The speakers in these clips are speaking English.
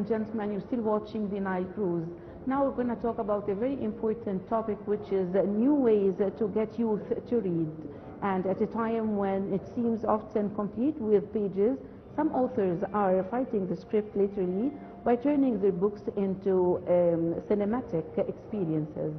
and gentlemen, you're still watching the Nile Cruise. Now we're going to talk about a very important topic, which is new ways to get youth to read. And at a time when it seems often complete with pages, some authors are fighting the script literally by turning their books into cinematic experiences.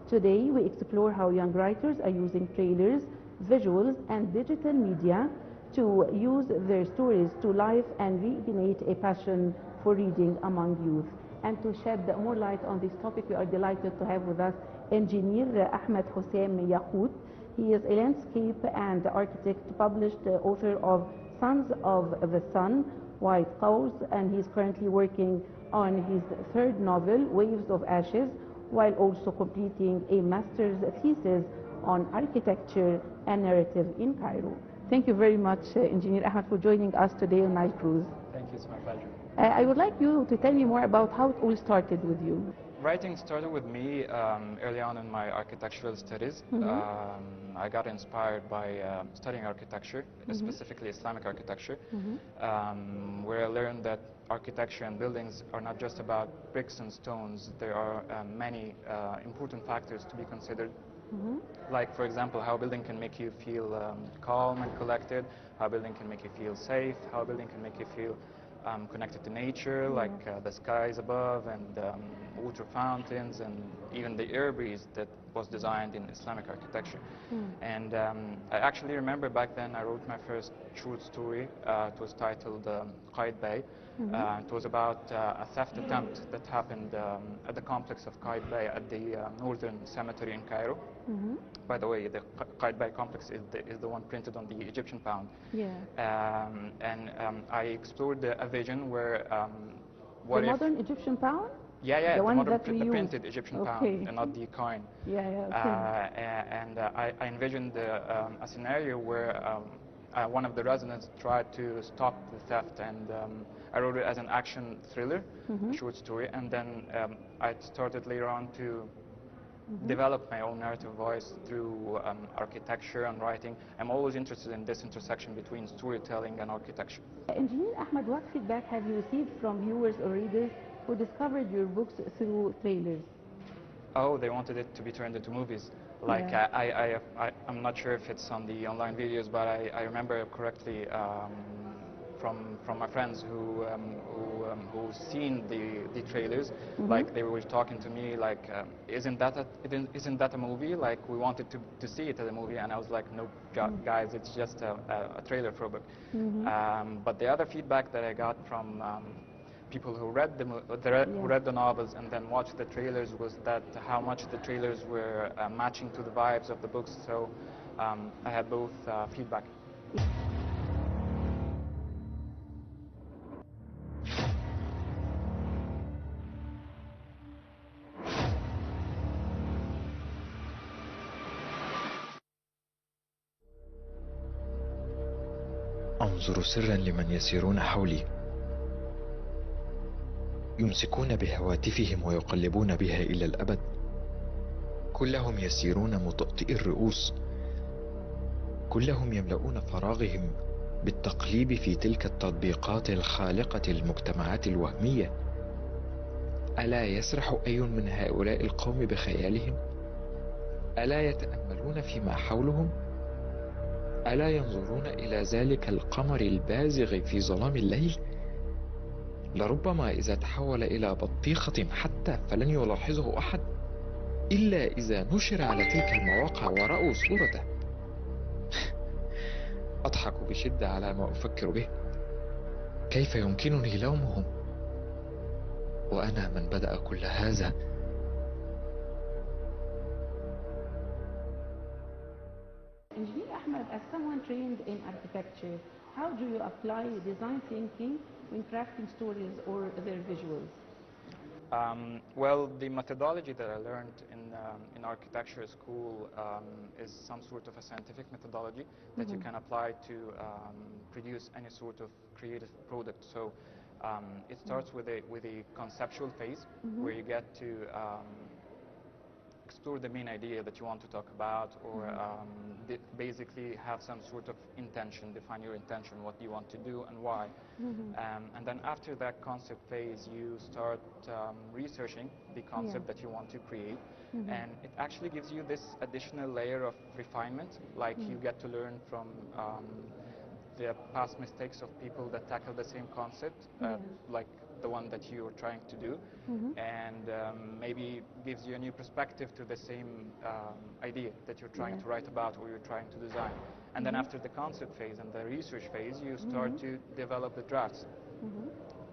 Today we explore how young writers are using trailers, visuals, and digital media to use their stories to life and reignite a passion for reading among youth. And to shed more light on this topic, we are delighted to have with us engineer Ahmad Hossam Yakout. He is a landscape and architect, published author of Sons of the Sun, White Cows, and he's currently working on his third novel, Waves of Ashes, while also completing a master's thesis on architecture and narrative in Cairo. Thank you very much, Engineer Ahmad, for joining us today on Nile Cruise. Thank you, it's my pleasure. I would like you to tell me more about how it all started with you. Writing started with me early on in my architectural studies. I got inspired by studying architecture, specifically Islamic architecture, where I learned that architecture and buildings are not just about bricks and stones. There are many important factors to be considered. Like, for example, how a building can make you feel calm and collected, how a building can make you feel safe, how a building can make you feel connected to nature, like the skies above and water fountains and even the air breeze that was designed in Islamic architecture. And I actually remember back then I wrote my first short story. It was titled Qaid Bay. It was about a theft attempt that happened at the complex of Qaid Bay at the Northern Cemetery in Cairo. By the way, the Qaid Bay complex is the one printed on the Egyptian pound. I explored a vision where what the modern Egyptian pound? Yeah, the one that the printed Egyptian pound and not the coin. I envisioned a scenario where one of the residents tried to stop the theft, and I wrote it as an action thriller, a short story, and then I started later on to develop my own narrative voice through architecture and writing. I'm always interested in this intersection between storytelling and architecture. Engineer Ahmad, what feedback have you received from viewers or readers who discovered your books through trailers? Oh, they wanted it to be turned into movies. Like, I'm not sure if it's on the online videos, but I remember correctly from my friends who seen the trailers. Like, they were talking to me like, isn't that a movie? Like, we wanted to see it as a movie, and I was like, nope, guys, it's just a trailer for a book. But the other feedback that I got from people who read the novels and then watched the trailers was that how much the trailers were matching to the vibes of the books. So I had both feedback. أنظر سرا لمن يسيرون حولي، يمسكون بهواتفهم ويقلبون بها إلى الأبد. كلهم يسيرون مطأطئي الرؤوس، كلهم يملؤون فراغهم بالتقليب في تلك التطبيقات الخالقة المجتمعات الوهمية. ألا يسرح أي من هؤلاء القوم بخيالهم؟ ألا يتأملون فيما حولهم؟ ألا ينظرون إلى ذلك القمر البازغ في ظلام الليل؟ لربما إذا تحول إلى بطيخة حتى فلن يلاحظه أحد إلا إذا نشر على تلك المواقع ورأوا صورته. أضحك بشدة على ما أفكر به. كيف يمكنني لومهم وأنا من بدأ كل هذا؟ Engineer Ahmad, as someone trained in architecture, how do you apply design thinking when crafting stories or their visuals? Well, the methodology that I learned in architecture school is some sort of a scientific methodology that you can apply to produce any sort of creative product. So it starts with a conceptual phase where you get to explore the main idea that you want to talk about, or basically have some sort of intention, define your intention, what do you want to do and why. And then after that concept phase, you start researching the concept that you want to create. And it actually gives you this additional layer of refinement, like you get to learn from the past mistakes of people that tackle the same concept, like the one that you're trying to do, and maybe gives you a new perspective to the same idea that you're trying to write about or you're trying to design. And then after the concept phase and the research phase, you start to develop the drafts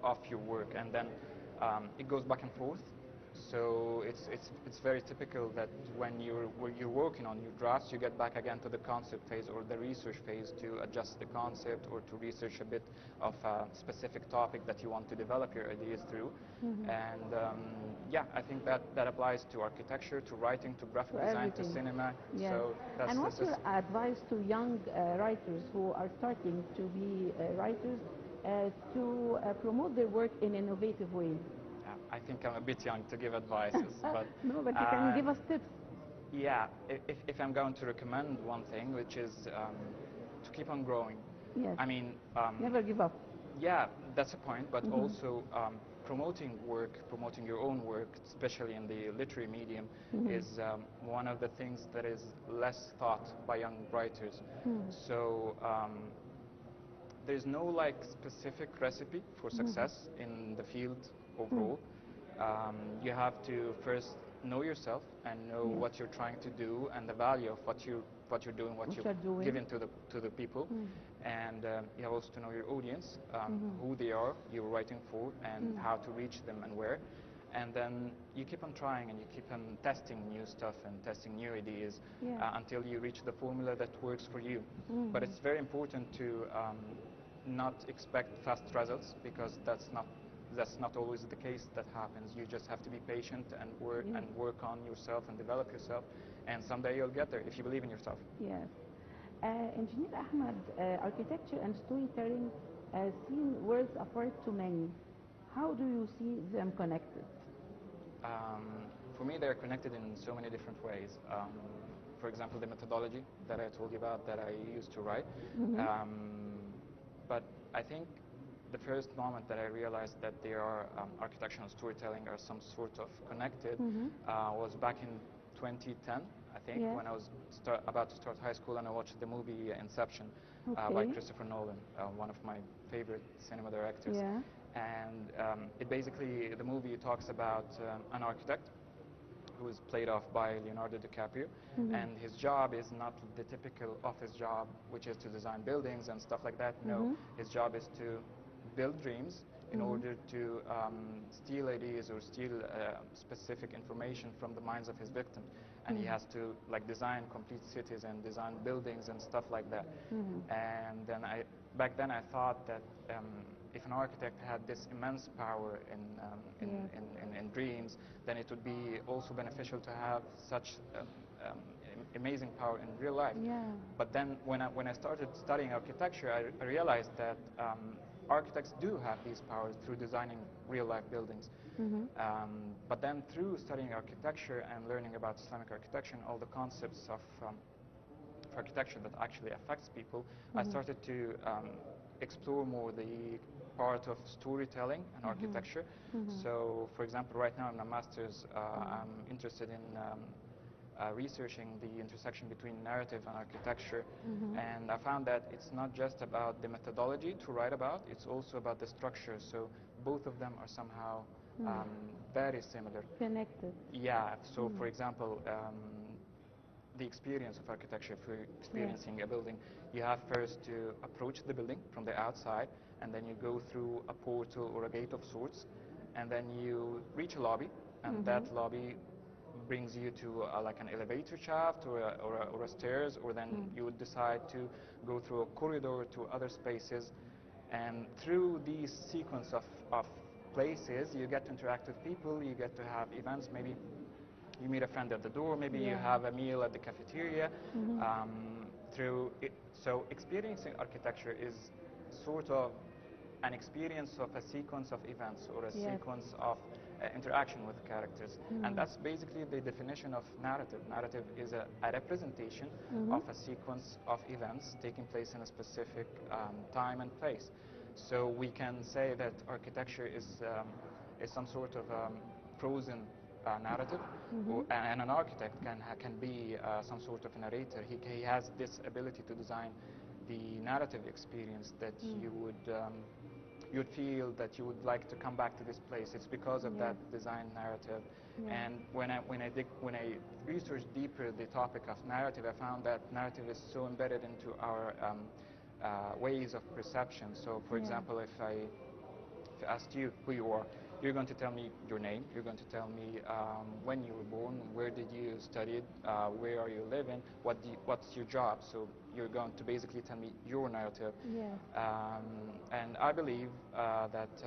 of your work, and then it goes back and forth. So it's very typical that when you're working on your drafts, you get back again to the concept phase or the research phase to adjust the concept or to research a bit of a specific topic that you want to develop your ideas through. And yeah, I think that applies to architecture, to writing, to graphic design, to cinema. Yes. So that's and what's your advice to young writers who are starting to be writers to promote their work in innovative ways? I think I'm a bit young to give advices, but no, but you can give us tips. Yeah, if I'm going to recommend one thing, which is to keep on growing. Yes. I mean, never give up. Yeah, that's a point, but also promoting work, promoting your own work, especially in the literary medium, is one of the things that is less thought by young writers. So there's no like specific recipe for success in the field overall. You have to first know yourself and know what you're trying to do and the value of what you're doing, what you're giving to the people, and you have also to know your audience, who they are, you're writing for, and how to reach them and where. And then you keep on trying and you keep on testing new stuff and testing new ideas until you reach the formula that works for you. But it's very important to not expect fast results, because that's not always the case that happens. You just have to be patient and work on yourself and develop yourself, and someday you'll get there if you believe in yourself. Yes. Engineer Ahmad, architecture and storytelling seem worlds apart to many. How do you see them connected? For me, they're connected in so many different ways. For example, the methodology that I told you about that I used to write. But I think the first moment that I realized that there are architecture and storytelling are some sort of connected was back in 2010, I think, when I was about to start high school, and I watched the movie Inception by Christopher Nolan, one of my favorite cinema directors. And it basically, the movie talks about an architect who is played off by Leonardo DiCaprio, and his job is not the typical office job, which is to design buildings and stuff like that. No, his job is to build dreams in order to steal ideas or steal specific information from the minds of his victims, and he has to like design complete cities and design buildings and stuff like that. And then back then I thought that if an architect had this immense power in dreams, then it would be also beneficial to have such amazing power in real life. But then when I started studying architecture, I realized that architects do have these powers through designing real-life buildings. But then through studying architecture and learning about Islamic architecture and all the concepts of architecture that actually affects people, I started to explore more the part of storytelling and architecture. So, for example, right now in my master's, I'm interested in researching the intersection between narrative and architecture, and I found that it's not just about the methodology to write about, it's also about the structure. So both of them are somehow very similar. Connected. Yeah, so for example, the experience of architecture, if you're experiencing a building, you have first to approach the building from the outside, and then you go through a portal or a gate of sorts, and then you reach a lobby, and that lobby brings you to like an elevator shaft or a stairs, or then you would decide to go through a corridor to other spaces, and through these sequence of places you get to interact with people, you get to have events, maybe you meet a friend at the door, maybe you have a meal at the cafeteria. So experiencing architecture is sort of an experience of a sequence of events or a Yes. sequence of interaction with characters. And that's basically the definition of narrative. Narrative is a representation of a sequence of events taking place in a specific time and place. So we can say that architecture is some sort of frozen narrative, and an architect can be some sort of narrator. He has this ability to design the narrative experience that you'd feel that you would like to come back to this place. It's because of that design narrative. And when I researched deeper the topic of narrative, I found that narrative is so embedded into our ways of perception. So, for example, if I asked you who you are, you're going to tell me your name, you're going to tell me when you were born, where did you study, where are you living, what's your job. So you're going to basically tell me your narrative. Yes. And I believe that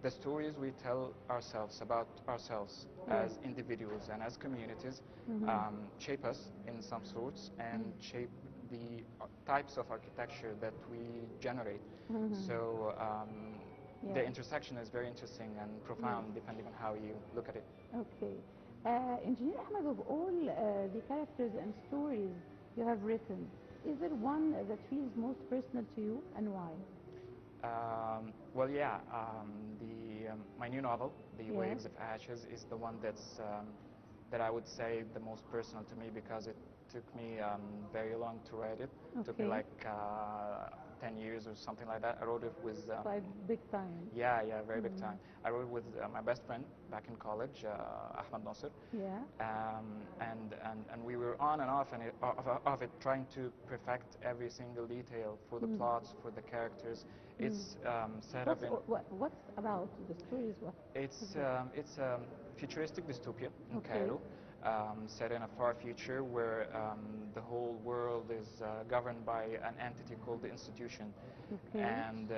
the stories we tell ourselves about ourselves as individuals and as communities shape us in some sorts and shape the types of architecture that we generate. So the intersection is very interesting and profound depending on how you look at it. Okay. Engineer Ahmed, of all the characters and stories you have written, is there one that feels most personal to you, and why? Well, yeah, my new novel, The Waves of Ashes, is the one that I would say the most personal to me, because it took me very long to write it. It took me like 10 years or something like that. I wrote it with... Quite big time. Yeah, very big time. I wrote it with my best friend back in college, Ahmad Nasser. Yeah. And we were on and off of it, trying to perfect every single detail for the plots, for the characters. It's set up in... What's about the stories? It's a futuristic dystopia in Cairo, set in a far future where the whole world is governed by an entity called the institution. And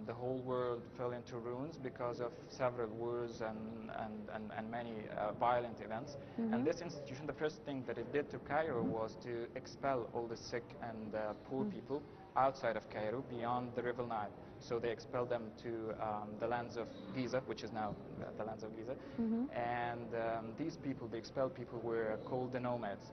the whole world fell into ruins because of several wars and many violent events. And this institution, the first thing that it did to Cairo was to expel all the sick and poor people outside of Cairo, beyond the River Nile. So they expelled them to the lands of Giza, which is now the lands of Giza. And these people, the expelled people, were called the nomads.